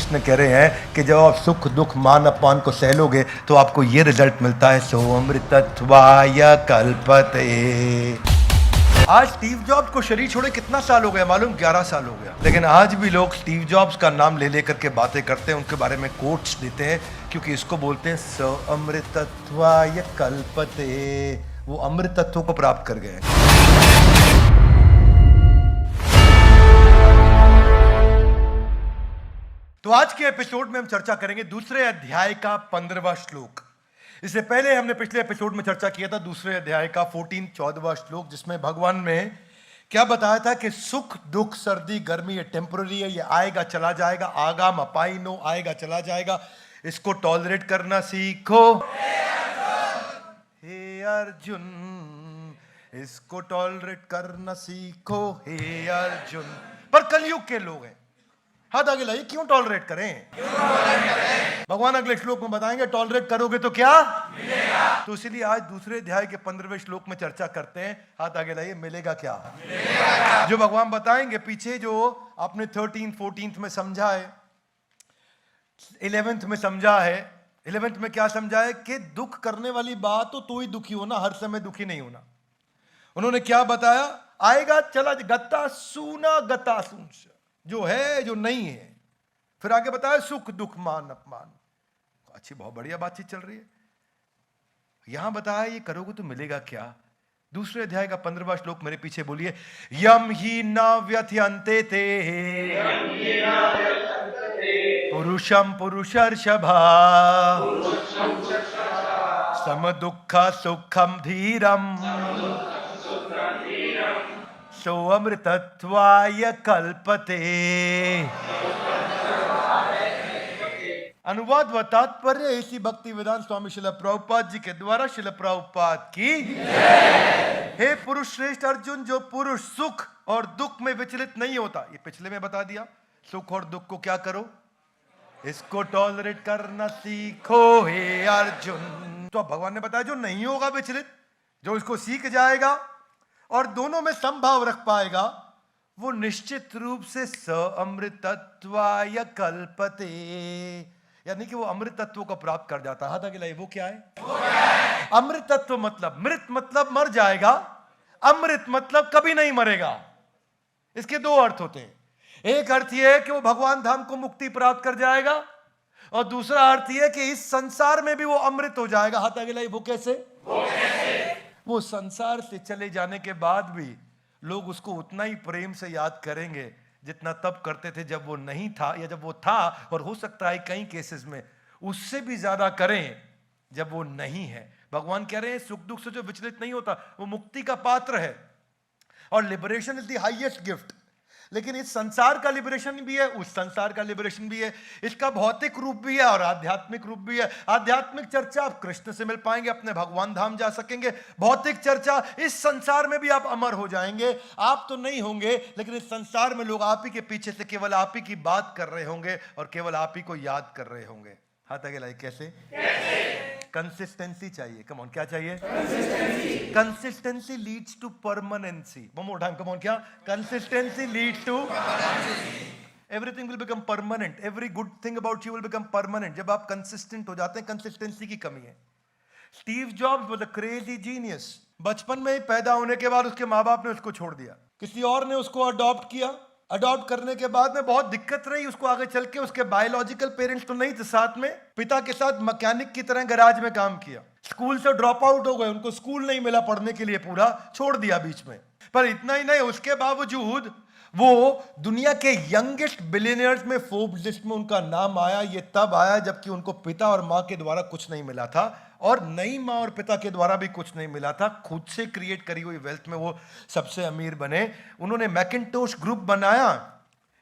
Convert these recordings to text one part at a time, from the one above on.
कृष्ण कह रहे हैं कि जब आप सुख दुख मान अपमान को सह लोगे तो आपको ये रिजल्ट मिलता है, सो अमृतत्वाय कल्पते। आज स्टीव जॉब्स को शरीर छोड़े कितना साल हो गया मालूम? 11 साल हो गया। लेकिन आज भी लोग स्टीव जॉब्स का नाम ले लेकर के बातें करते हैं, उनके बारे में कोट्स देते हैं, क्योंकि इसको बोलते हैं स अमृतत्वाय कल्पते। वो अमृत तत्व को प्राप्त कर गए। तो आज के एपिसोड में हम चर्चा करेंगे दूसरे अध्याय का 15वां श्लोक। इससे पहले हमने पिछले एपिसोड में चर्चा किया था दूसरे अध्याय का 14वां श्लोक, जिसमें भगवान ने क्या बताया था कि सुख दुख सर्दी गर्मी ये टेम्पररी है, ये आएगा चला जाएगा, आगाम अपाइनो आएगा चला जाएगा, इसको टॉलरेट करना सीखो हे अर्जुन, इसको टॉलरेट करना सीखो हे अर्जुन। पर कलयुग के लोग हैं, हाथ आगे लाइए, क्यों टॉलरेट करें? भगवान अगले श्लोक में बताएंगे टॉलरेट करोगे तो क्या मिलेगा। तो इसीलिए आज दूसरे अध्याय के 15वें श्लोक में चर्चा करते हैं। हाथ आगे लाइए, मिलेगा क्या? मिलेगा। जो भगवान बताएंगे पीछे, जो आपने 13, 14 में समझा है, 11th में समझा है। 11th में क्या समझा है कि दुख करने वाली बात तो ही दुखी होना, हर समय दुखी नहीं होना। उन्होंने क्या बताया? आएगा चला गता सूना गता सून, जो है जो नहीं है। फिर आगे बताया सुख दुख मान अपमान। अच्छी बहुत बढ़िया बातचीत चल रही है। यहां बताया ये करोगे तो मिलेगा क्या। दूसरे अध्याय का 15वां श्लोक मेरे पीछे बोलिए, यम ही न व्यथयन्ते ते पुरुषम पुरुषर्षभा सम दुख सुखम धीरम सो अमृतत्वाय कल्पते। अनुवाद व तात्पर्य इसी भक्ति वेदांत स्वामी शिल प्रभुपाद जी के द्वारा शिल प्रभुपाद की। हे पुरुष श्रेष्ठ अर्जुन, जो पुरुष सुख और दुख में विचलित नहीं होता, ये पिछले में बता दिया, सुख और दुख को क्या करो, इसको टॉलरेट करना सीखो हे अर्जुन। तो भगवान ने बताया जो नहीं होगा विचलित, जो इसको सीख जाएगा और दोनों में संभाव रख पाएगा, वो निश्चित रूप से स अमृतत्वाय कल्पते, यानी कि वो अमृत तत्व को प्राप्त कर जाता है। हाथ आगे लाइए, वो क्या है? अमृत तत्व मतलब मृत मतलब मर जाएगा, अमृत मतलब कभी नहीं मरेगा। इसके दो अर्थ होते हैं। एक अर्थ यह है कि वो भगवान धाम को मुक्ति प्राप्त कर जाएगा, और दूसरा अर्थ यह है कि इस संसार में भी वो अमृत हो जाएगा। हाथ आगे लाइए, वो कैसे? वो संसार से चले जाने के बाद भी लोग उसको उतना ही प्रेम से याद करेंगे जितना तब करते थे जब वो नहीं था, या जब वो था, और हो सकता है कई केसेस में उससे भी ज्यादा करें जब वो नहीं है। भगवान कह रहे हैं सुख दुख से जो विचलित नहीं होता वो मुक्ति का पात्र है, और liberation is the highest gift. लेकिन इस संसार का लिबरेशन भी है, उस संसार का लिबरेशन भी है, इसका भौतिक रूप भी है और आध्यात्मिक रूप भी है। आध्यात्मिक चर्चा आप कृष्ण से मिल पाएंगे, अपने भगवान धाम जा सकेंगे। भौतिक चर्चा, इस संसार में भी आप अमर हो जाएंगे। आप तो नहीं होंगे, लेकिन इस संसार में लोग आप ही के पीछे से केवल आप ही की बात कर रहे होंगे और केवल आप ही को याद कर रहे होंगे। हाथ आगे लाइए, कैसे? कंसिस्टेंसी चाहिए। कम ऑन, क्या चाहिए? Consistency leads to permanency. One more time, come on, क्या? Consistency leads to everything will become permanent. Every good thing about you will become permanent जब आप कंसिस्टेंट हो जाते हैं। कंसिस्टेंसी की कमी है। Steve jobs was a crazy genius. बचपन में ही पैदा होने के बाद उसके माँ बाप ने उसको छोड़ दिया, किसी और ने उसको अडॉप्ट किया। अडॉप्ट करने के बाद में बहुत दिक्कत रही उसको आगे चल के। उसके बायोलॉजिकल पेरेंट्स तो नहीं थे साथ में, पिता के साथ मैकेनिक की तरह गैराज में काम किया। स्कूल से ड्रॉप आउट हो गए, उनको स्कूल नहीं मिला पढ़ने के लिए, पूरा छोड़ दिया बीच में। पर इतना ही नहीं, उसके बावजूद वो दुनिया के यंगेस्ट बिलियनियर्स में फोर्ब्स लिस्ट में उनका नाम आया। ये तब आया जबकि उनको पिता और माँ के द्वारा कुछ नहीं मिला था, और नई माँ और पिता के द्वारा भी कुछ नहीं मिला था। खुद से क्रिएट करी हुई वेल्थ में वो सबसे अमीर बने। उन्होंने मैकिन्टोश ग्रुप बनाया,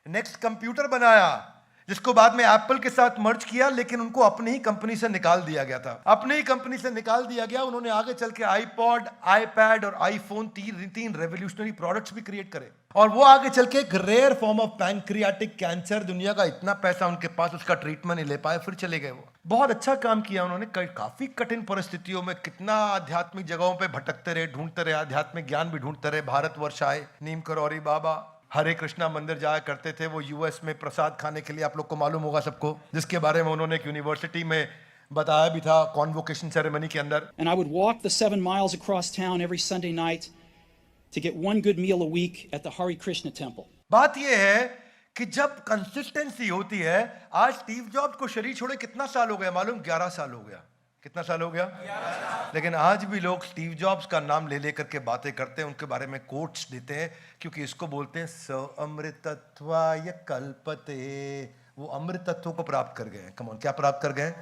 नेक्स्ट कंप्यूटर बनाया, जिसको बाद में एप्पल के साथ मर्ज किया, लेकिन उनको अपनी ही कंपनी से निकाल दिया गया था। अपनी ही कंपनी से निकाल दिया गया। उन्होंने आगे चल के आईपॉड, आईपैड और आईफोन, तीन रेवोल्यूशनरी प्रोडक्ट्स भी क्रिएट करे, और वो आगे चल के एक rare form of pancreatic cancer, दुनिया का इतना पैसा उनके पास, उसका ट्रीटमेंट नहीं ले पाए, फिर चले गए। वो बहुत अच्छा काम किया उन्होंने। काफी कठिन परिस्थितियों में कितना आध्यात्मिक जगहों पे भटकते रहे, ढूंढते रहे, आध्यात्मिक ज्ञान भी ढूंढते रहे। भारतवर्ष आए, नीम करौरी बाबा, हरे कृष्णा मंदिर जाया करते थे वो यूएस में प्रसाद खाने के लिए, आप लोग को मालूम होगा सबको, जिसके बारे में उन्होंने एक यूनिवर्सिटी में बताया भी था कॉन्वोकेशन सेरेमनी के अंदर। And I would walk the 7 miles across town every Sunday night to get one good meal a week at the Hare Krishna temple. बात यह है कि जब कंसिस्टेंसी होती है, आज स्टीव जॉब्स को शरीर छोड़े कितना साल हो गया मालूम? 11 साल हो गया। कितना साल हो गया? लेकिन आज भी लोग स्टीव जॉब्स का नाम ले लेकर के बातें करते हैं, उनके बारे में कोट्स देते हैं, क्योंकि इसको बोलते हैं स अमृतत्वाय कल्पते। वो अमृत तत्वों को प्राप्त कर गए। कम ऑन, क्या प्राप्त कर गए?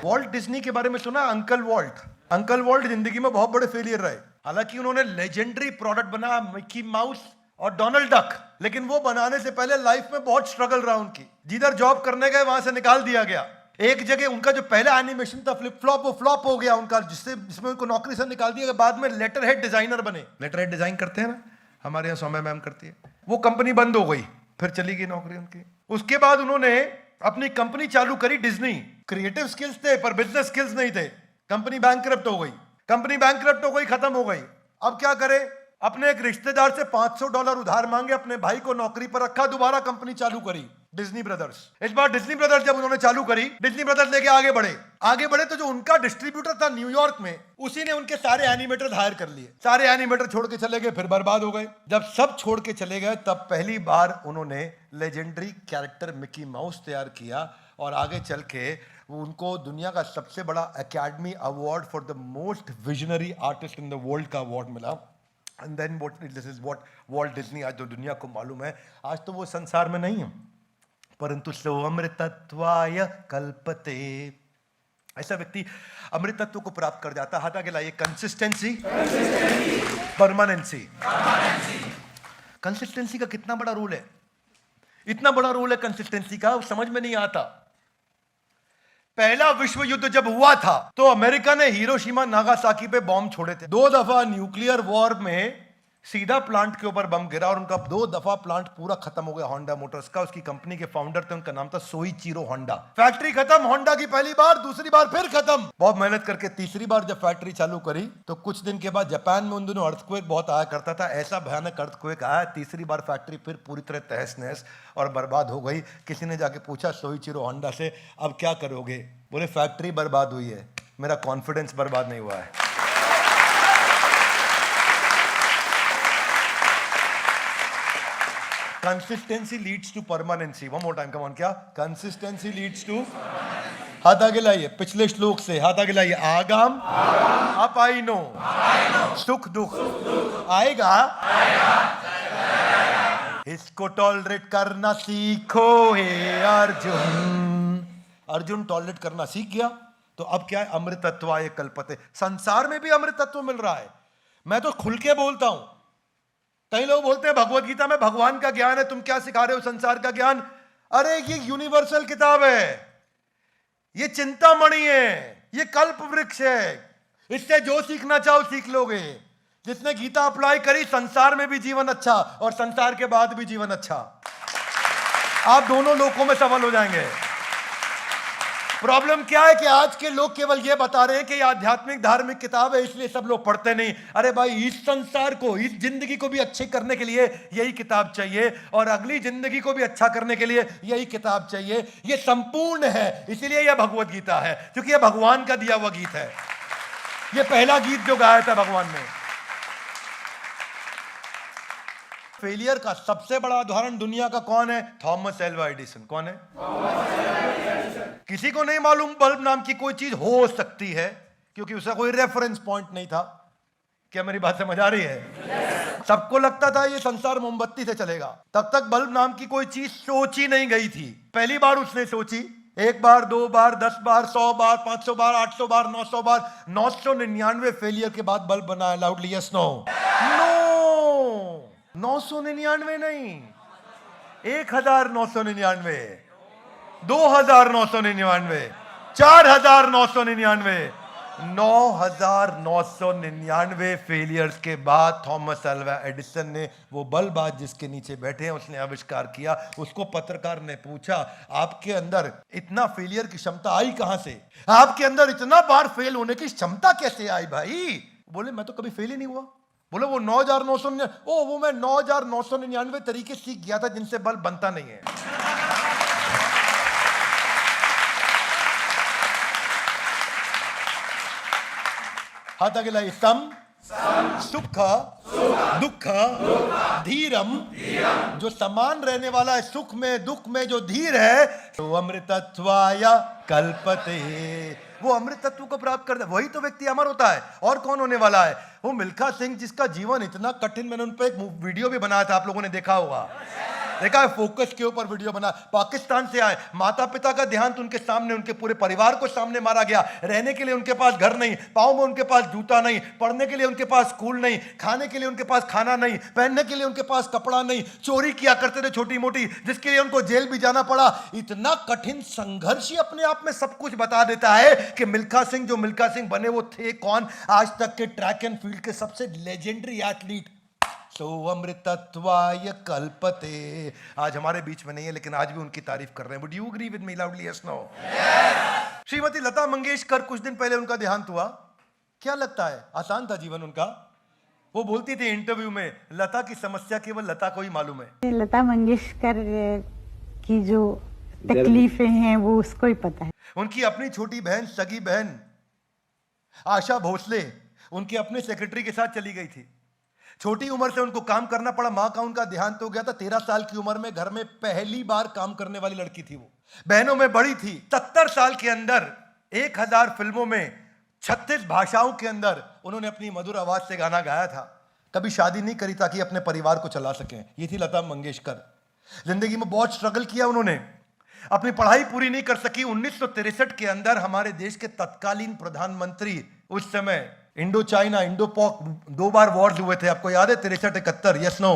वॉल्ट डिज्नी के बारे में सुना? Uncle vault. अंकल वॉल्ट जिंदगी में बहुत बड़े फेलियर रहे। हालांकि उन्होंने लेजेंडरी प्रोडक्ट बनाया मिकी माउस और डोनाल्ड डक, लेकिन वो बनाने से पहले लाइफ में बहुत स्ट्रगल रहा उनकी। जिधर जॉब करने गए वहां से निकाल दिया गया। एक जगह उनका जो पहला एनिमेशन था फ्लिप फ्लॉप, वो फ्लॉप हो गया उनका, जिसमें उनको नौकरी से निकाल दिया गया। बाद में लेटर हेड डिजाइनर बने। लेटर हेड डिजाइन करते हैं ना, हमारे यहाँ सौम्या मैम करती है। वो कंपनी बंद हो गई, फिर चली गई नौकरी उनकी। उसके बाद उन्होंने अपनी कंपनी चालू करी डिज्नी। क्रिएटिव स्किल्स थे पर बिजनेस स्किल्स नहीं थे। कंपनी बैंकरप्ट हो गई। कंपनी बैंकरप्ट हो गई, खत्म हो गई। अब क्या करे? अपने एक रिश्तेदार से $500 उधार मांगे, अपने भाई को नौकरी पर रखा, दोबारा कंपनी चालू करी डिज्नी ब्रदर्स। इस बार डिज्नी ब्रदर्स जब उन्होंने चालू करी, डिज्नी ब्रदर्स लेके आगे बढ़े तो जो उनका डिस्ट्रीब्यूटर था न्यूयॉर्क में, उसी ने उनके सारे एनिमेटर हायर कर लिए। सारे एनिमेटर छोड़ के चले गए, फिर बर्बाद हो गए। जब सब छोड़ के चले गए, तब पहली बार उन्होंने लेजेंडरी कैरेक्टर मिकी माउस तैयार किया, और आगे चल के उनको दुनिया का सबसे बड़ा academy award for the most visionary artist in the world का अवार्ड मिला। And then this is what Walt Disney आज जो दुनिया को मालूम है। आज तो वो संसार में नहीं है, परंतु सो अमृतत्वाय कल्पते। ऐसा व्यक्ति अमृत तत्व को प्राप्त कर जाता। हाथ आगे लाइए। Consistency, permanency. कंसिस्टेंसी का कितना बड़ा रोल है, इतना बड़ा रोल है कंसिस्टेंसी का, समझ में नहीं आता। पहला विश्व युद्ध जब हुआ था तो अमेरिका ने हिरोशिमा नागासाकी पे बॉम्ब छोड़े थे। 2 दफा न्यूक्लियर वॉर में सीधा प्लांट के ऊपर बम गिरा और उनका 2 दफा प्लांट पूरा खत्म हो गया। होंडा मोटर्स का, उसकी कंपनी के फाउंडर थे, उनका नाम था सोइचिरो होंडा। फैक्ट्री खत्म होंडा की पहली बार, दूसरी बार फिर खत्म। बहुत मेहनत करके तीसरी बार जब फैक्ट्री चालू करी तो कुछ दिन के बाद जापान में उन दिनों अर्थक्वेक बहुत आया करता था। ऐसा भयानक अर्थक्वेक आया, तीसरी बार फैक्ट्री फिर पूरी तरह तहस नहस और बर्बाद हो गई। किसी ने जाके पूछा सोइचिरो होंडा से, अब क्या करोगे? बोले फैक्ट्री बर्बाद हुई है, मेरा कॉन्फिडेंस बर्बाद नहीं हुआ है। Consistency leads to permanency. One more time, come on. क्या? Consistency leads to. हाथ आगे लाइए पिछले श्लोक से, हाथ आगे लाइए। आगाम अपाइनो, सुख दुख आएगा, इसको टॉलरेट करना सीखो हे अर्जुन। अर्जुन टॉलरेट करना सीख गया तो अब क्या है? अमृतत्वाय कल्पते। संसार में भी अमृत तत्व मिल रहा है। मैं तो खुल के बोलता हूं। कई लोग बोलते हैं भगवत गीता में भगवान का ज्ञान है, तुम क्या सिखा रहे हो संसार का ज्ञान? अरे ये यूनिवर्सल किताब है, ये चिंतामणि है, ये कल्प वृक्ष है। इससे जो सीखना चाहो सीख लोगे। जिसने गीता अप्लाई करी, संसार में भी जीवन अच्छा और संसार के बाद भी जीवन अच्छा। आप दोनों लोकों में सफल हो जाएंगे। प्रॉब्लम क्या है कि आज के लोग केवल ये बता रहे हैं कि ये आध्यात्मिक धार्मिक किताब है इसलिए सब लोग पढ़ते नहीं। अरे भाई, इस संसार को, इस जिंदगी को भी अच्छे करने के लिए यही किताब चाहिए, और अगली जिंदगी को भी अच्छा करने के लिए यही किताब चाहिए। ये संपूर्ण है, इसीलिए यह भगवत गीता है, क्योंकि यह भगवान का दिया हुआ गीत है। यह पहला गीत जो गाया था भगवान ने। फेलियर का सबसे बड़ा उदाहरण दुनिया का कौन है? Thomas Alva Edison. कौन है? किसी को नहीं मालूम बल्ब नाम की कोई चीज हो सकती है, क्योंकि उसका कोई रेफरेंस पॉइंट नहीं था। क्या मेरी बात समझ आ रही है? सबको लगता था ये संसार मोमबत्ती से चलेगा। तब तक बल्ब नाम की कोई चीज सोची नहीं गई थी। पहली बार उसने सोची, 1 बार, 2 बार, 10 बार, 100 बार, 500 बार, 800 बार, 900 बार, 999 फेलियर के बाद बल्ब बनाया। Loudly yes no? नो, 999 नहीं, 1999, 2999, 4999, 9999 फेलियर्स के बाद थॉमस एल्वा एडिसन ने वो बल्ब आज जिसके नीचे बैठे हैं उसने आविष्कार किया। उसको पत्रकार ने पूछा, आपके अंदर इतना फेलियर की क्षमता आई कहां से? आपके अंदर इतना बार फेल होने की क्षमता कैसे आई भाई? बोले, मैं तो कभी फेल ही नहीं हुआ। बोलो वो 9,999, ओ वो मैं 9,999 तरीके सीख गया था जिनसे बल्ब बनता नहीं है। हाथ आगे लाइए। सम सुख दुख धीरम, जो समान रहने वाला है सुख में दुख में, जो धीर है, तो अमृतत्वाय कल्पते, वो अमृत तत्व को प्राप्त करता है, वही तो व्यक्ति अमर होता है। और कौन होने वाला है? वो मिल्खा सिंह, जिसका जीवन इतना कठिन, मैंने उन पर एक वीडियो भी बनाया था, आप लोगों ने देखा होगा, देखा है, फोकस के ऊपर वीडियो बना। पाकिस्तान से आए, माता पिता का देहांत उनके सामने, उनके पूरे परिवार को सामने मारा गया। रहने के लिए उनके पास घर नहीं, पाँव में उनके पास जूता नहीं, पढ़ने के लिए उनके पास स्कूल नहीं, खाने के लिए उनके पास खाना नहीं, पहनने के लिए उनके पास कपड़ा नहीं, चोरी किया करते थे छोटी मोटी, जिसके लिए उनको जेल भी जाना पड़ा। इतना कठिन संघर्ष ही अपने आप में सब कुछ बता देता है कि मिल्खा सिंह जो मिल्खा सिंह बने वो थे कौन? आज तक के ट्रैक एंड फील्ड के सबसे लेजेंडरी एथलीट। सो अमृतत्वाय कल्पते, आज हमारे बीच में नहीं है, लेकिन आज भी उनकी तारीफ कर रहे हैं। Would you agree with me loudly? Yes no? Shrimati Lata Mangeshkar, कुछ दिन पहले उनका देहांत हुआ। क्या लगता है आसान था जीवन उनका? वो बोलती थी इंटरव्यू में, लता की समस्या केवल लता को ही मालूम है। लता मंगेशकर की जो तकलीफें हैं वो उसको ही पता है। उनकी अपनी छोटी बहन, सगी बहन आशा भोसले उनके अपने सेक्रेटरी के साथ चली गई थी। छोटी उम्र से उनको काम करना पड़ा। मां का उनका देहांत हो गया था 13 साल की उम्र में। घर में पहली बार काम करने वाली लड़की थी वो। बहनों में बड़ी थी। 70 साल के अंदर 1000 फिल्मों में 36 भाषाओं के अंदर उन्होंने अपनी मधुर आवाज से गाना गाया था। कभी शादी नहीं करी ताकि अपने परिवार को चला सकें। ये थी लता मंगेशकर। जिंदगी में बहुत स्ट्रगल किया उन्होंने। अपनी पढ़ाई पूरी नहीं कर सकी। 1963 के अंदर हमारे देश के तत्कालीन प्रधानमंत्री, उस समय इंडो चाइना, इंडो पॉक 2 बार वॉर्स हुए थे, आपको याद है? 63-71, यस नो?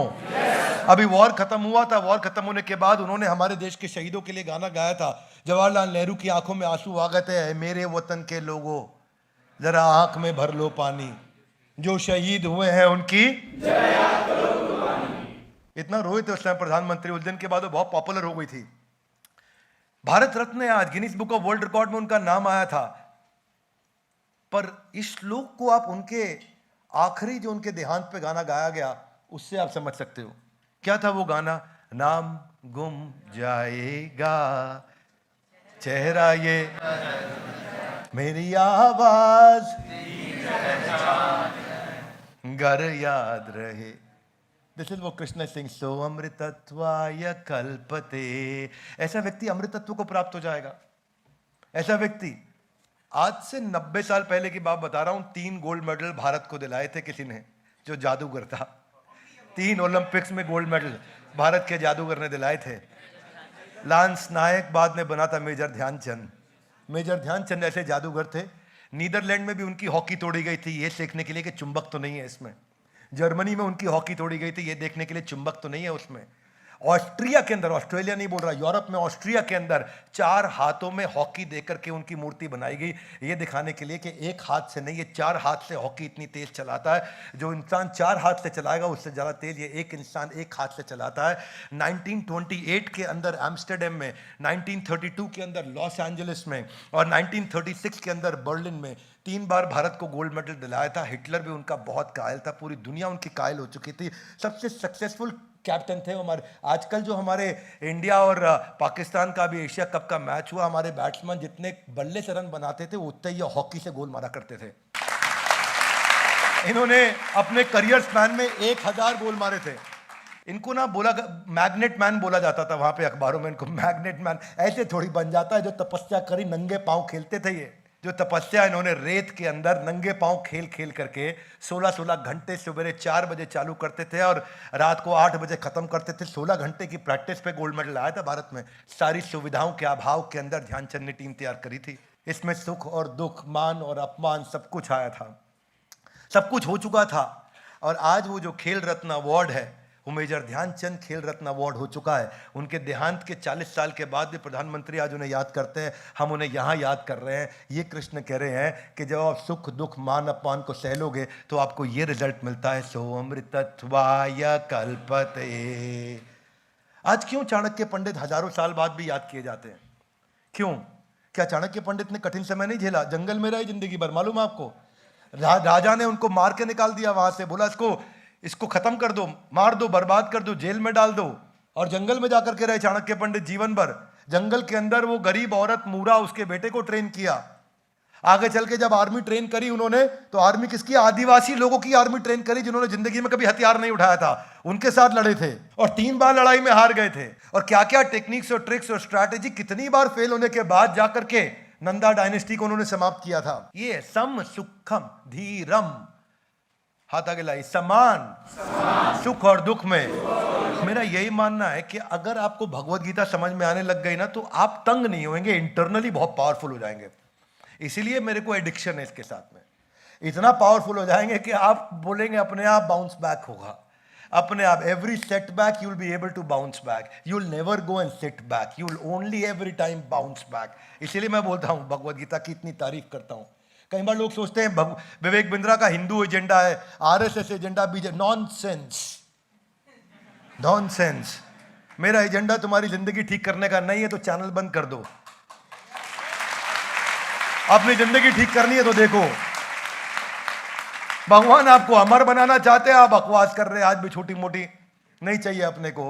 अभी वॉर खत्म हुआ था। वॉर खत्म होने के बाद उन्होंने हमारे देश के शहीदों के लिए गाना गाया था। जवाहरलाल नेहरू की आंखों में आंसू आ गए थे। मेरे वतन के लोगों, जरा आंख में भर लो पानी, जो शहीद हुए हैं उनकी इतना रोए थे उस समय प्रधानमंत्री। उस दिन के बाद वो बहुत पॉपुलर हो गई थी। भारत रत्न है आज, Guinness book of world record में उनका नाम आया था। पर इस श्लोक को आप उनके आखिरी जो उनके देहांत पे गाना गाया गया, उससे आप समझ सकते हो क्या था वो गाना। नाम गुम जाएगा चेहरा ये, मेरी आवाज घर याद रहे। दिस इज वो कृष्ण सिंह। सो अमृतत्वाय कल्पते। ऐसा व्यक्ति अमृतत्व को प्राप्त हो जाएगा। ऐसा व्यक्ति, आज से 90 साल पहले की बात बता रहा हूं, 3 गोल्ड मेडल भारत को दिलाए थे किसी ने, जो जादूगर था। 3 ओलंपिक्स में गोल्ड मेडल भारत के जादूगर ने दिलाए थे। लांस नायक बाद में बना था मेजर ध्यानचंद। मेजर ध्यानचंद ऐसे जादूगर थे। नीदरलैंड में भी उनकी हॉकी तोड़ी गई थी, ये देखने के लिए कि चुंबक तो नहीं है इसमें। जर्मनी में उनकी हॉकी तोड़ी गई थी, ये देखने के लिए चुंबक तो नहीं है उसमें। ऑस्ट्रिया के अंदर, ऑस्ट्रेलिया नहीं बोल रहा, यूरोप में ऑस्ट्रिया के अंदर 4 हाथों में हॉकी देकर के उनकी मूर्ति बनाई गई, ये दिखाने के लिए कि एक हाथ से नहीं, ये 4 हाथ से हॉकी इतनी तेज चलाता है। जो इंसान 4 हाथ से चलाएगा उससे ज़्यादा तेज ये एक इंसान 1 हाथ से चलाता है। 1928 के अंदर एम्स्टरडेम में, 1932 के अंदर लॉस एंजलिस में और 1936 के अंदर बर्लिन में 3 बार भारत को गोल्ड मेडल दिलाया था। हिटलर भी उनका बहुत कायल था, पूरी दुनिया उनकी कायल हो चुकी थी। सबसे सक्सेसफुल कैप्टन थे हमारे। आजकल जो हमारे इंडिया और पाकिस्तान का भी एशिया कप का मैच हुआ, हमारे बैट्समैन जितने बल्ले से रन बनाते थे उतने ही हॉकी से गोल मारा करते थे। इन्होंने अपने करियर स्पैन में 1000 गोल मारे थे। इनको ना बोला, मैग्नेट मैन बोला जाता था वहां पे अखबारों में इनको। मैग्नेट मैन ऐसे थोड़ी बन जाता है, जो तपस्या करी नंगे पांव खेलते थे ये। जो तपस्या इन्होंने रेत के अंदर नंगे पांव खेल खेल करके 16-16 घंटे सवेरे 4 बजे चालू करते थे और रात को 8 बजे खत्म करते थे। 16 घंटे की प्रैक्टिस पे गोल्ड मेडल आया था भारत में। सारी सुविधाओं के अभाव के अंदर ध्यानचंद ने टीम तैयार करी थी। इसमें सुख और दुख, मान और अपमान सब कुछ आया था, सब कुछ हो चुका था। और आज वो जो खेल रत्न अवार्ड है, वो मेजर ध्यानचंद खेल रत्न अवार्ड हो चुका है। उनके देहांत के 40 साल के बाद भी प्रधानमंत्री आज उन्हें याद करते हैं, हम उन्हें यहाँ याद कर रहे हैं। ये कृष्ण कह रहे हैं कि जब आप सुख दुख मान अपमान को सह लोगे तो आपको ये रिजल्ट मिलता है। सो अमृतत्वाय कल्पते। आज क्यों चाणक्य पंडित हजारों साल बाद भी याद किए जाते हैं? क्यों? क्या चाणक्य पंडित ने कठिन समय नहीं झेला? जंगल में रहे जिंदगी भर, मालूम है आपको? राजा ने उनको मार के निकाल दिया वहां से, बोला इसको खत्म कर दो, मार दो, बर्बाद कर दो, जेल में डाल दो। और जंगल में जाकर के रहे चाणक्य पंडित जीवन भर। जंगल के अंदर वो गरीब औरत मूरा उसके बेटे को ट्रेन किया। आगे चल के जब आर्मी ट्रेन करी उन्होंने, तो आर्मी किसकी? आदिवासी लोगों की आर्मी ट्रेन करी जिन्होंने जिंदगी में कभी हथियार नहीं उठाया था, उनके साथ लड़े थे और 3 बार लड़ाई में हार गए थे। और क्या क्या टेक्निक्स और ट्रिक्स और स्ट्रैटेजी, कितनी बार फेल होने के बाद जाकर के नंदा डायनेस्टी को उन्होंने समाप्त किया था। ये सम सुखम धीरम, हाथ आगे लाई, समान सुख और दुख में। मेरा यही मानना है कि अगर आपको भगवत गीता समझ में आने लग गई ना, तो आप तंग नहीं होंगे, इंटरनली बहुत पावरफुल हो जाएंगे। इसीलिए मेरे को एडिक्शन है इसके साथ में। इतना पावरफुल हो जाएंगे कि आप बोलेंगे अपने आप बाउंस बैक होगा, अपने आप। Every setback you will be able to bounce back, you will never go and sit back, you will only every time bounce back. इसीलिए मैं बोलता हूं, भगवत गीता की इतनी तारीफ करता हूं। कई बार लोग सोचते हैं विवेक बिंद्रा का हिंदू एजेंडा है, RSS agenda, BJP. Nonsense, nonsense. मेरा एजेंडा तुम्हारी जिंदगी ठीक करने का नहीं है तो चैनल बंद कर दो। अपनी जिंदगी ठीक करनी है तो देखो, भगवान आपको अमर बनाना चाहते हैं, आप बकवास कर रहे हैं आज भी छोटी मोटी। नहीं चाहिए अपने को।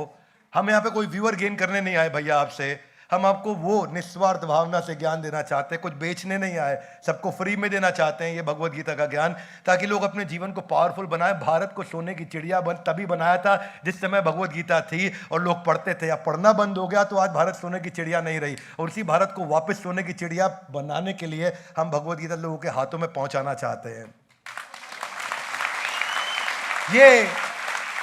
हम यहाँ पे कोई व्यूअर गेन करने नहीं आए भैया आपसे, हम आपको वो निस्वार्थ भावना से ज्ञान देना चाहते हैं, कुछ बेचने नहीं आए, सबको फ्री में देना चाहते हैं ये भगवत गीता का ज्ञान, ताकि लोग अपने जीवन को पावरफुल बनाए। भारत को सोने की चिड़िया तभी बनाया था जिस समय भगवत गीता थी और लोग पढ़ते थे। अब पढ़ना बंद हो गया तो आज भारत सोने की चिड़िया नहीं रही, और उसी भारत को वापस सोने की चिड़िया बनाने के लिए हम भगवत गीता लोगों के हाथों में पहुंचाना चाहते हैं। ये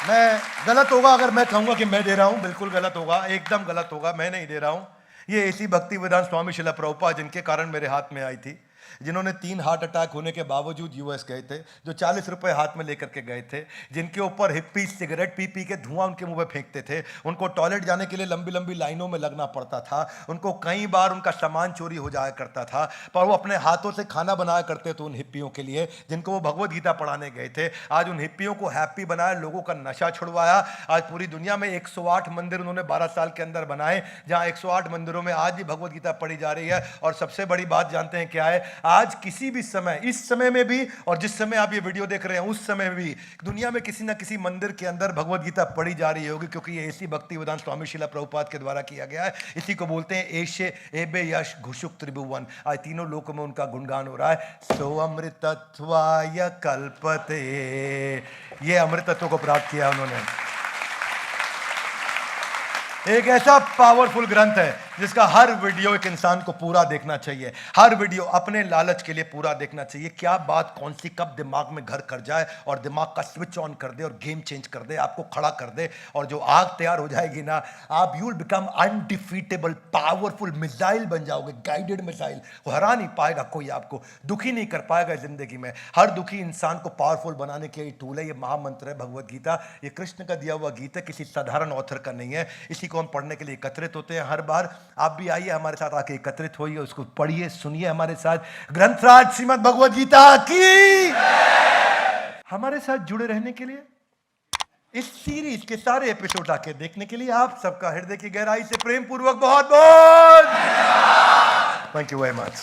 मैं गलत होगा अगर मैं कहूंगा कि मैं दे रहा हूं, बिल्कुल गलत होगा, एकदम गलत होगा, मैं नहीं दे रहा हूं। ये ऐसी भक्ति वेदांत स्वामी शिला प्रभुपाद जिनके कारण मेरे हाथ में आई थी, जिन्होंने 3 हार्ट अटैक होने के बावजूद यूएस गए थे, जो 40 रुपए हाथ में लेकर के गए थे, जिनके ऊपर हिप्पी सिगरेट पी पी के धुआं उनके मुंह में फेंकते थे, उनको टॉयलेट जाने के लिए लंबी लंबी लाइनों में लगना पड़ता था, उनको कई बार उनका सामान चोरी हो जाया करता था, पर वो अपने हाथों से खाना बनाया करते थे उन हिप्पियों के लिए जिनको वो भगवत गीता पढ़ाने गए थे। आज उन हिप्पियों को हैप्पी बनाया, लोगों का नशा छुड़वाया। आज पूरी दुनिया में 108 मंदिर उन्होंने 12 साल के अंदर बनाए, जहां 108 मंदिरों में आज भी भगवत गीता पढ़ी जा रही है। और सबसे बड़ी बात जानते हैं क्या है? आज किसी भी समय, इस समय में भी और जिस समय आप ये वीडियो देख रहे हैं उस समय में भी दुनिया में किसी ना किसी मंदिर के अंदर भगवत गीता पढ़ी जा रही होगी, क्योंकि ये ऐसी भक्ति वेदांत स्वामी शिला प्रभुपाद के द्वारा किया गया है। इसी को बोलते हैं एशे एबे यश घुषुक त्रिभुवन। आज तीनों लोकों में उनका गुणगान हो रहा है। सो अमृतत्वाय कल्पते, ये अमृतत्व को प्राप्त किया उन्होंने। एक ऐसा पावरफुल ग्रंथ है जिसका हर वीडियो एक इंसान को पूरा देखना चाहिए, हर वीडियो अपने लालच के लिए पूरा देखना चाहिए। क्या बात कौन सी कब दिमाग में घर कर जाए और दिमाग का स्विच ऑन कर दे और गेम चेंज कर दे, आपको खड़ा कर दे, और जो आग तैयार हो जाएगी ना, आप you will become undefeatable, powerful missile बन जाओगे, गाइडेड मिसाइल। हरा नहीं पाएगा कोई, आपको दुखी नहीं कर पाएगा जिंदगी में। हर दुखी इंसान को पावरफुल बनाने के टूल है, ये महामंत्र है भगवत गीता। ये कृष्ण का दिया हुआ गीत है, किसी साधारण ऑथर का नहीं है। इसी को हम पढ़ने के लिए एकत्रित होते हैं हर बार। आप भी आइए हमारे साथ, आके एकत्रित होइए, उसको पढ़िए, सुनिए हमारे साथ। ग्रंथराज श्रीमद् भगवत गीता की। हमारे साथ जुड़े रहने के लिए, इस सीरीज के सारे एपिसोड आके देखने के लिए आप सबका हृदय की गहराई से प्रेम पूर्वक बहुत बहुत थैंक यू वेरी मच।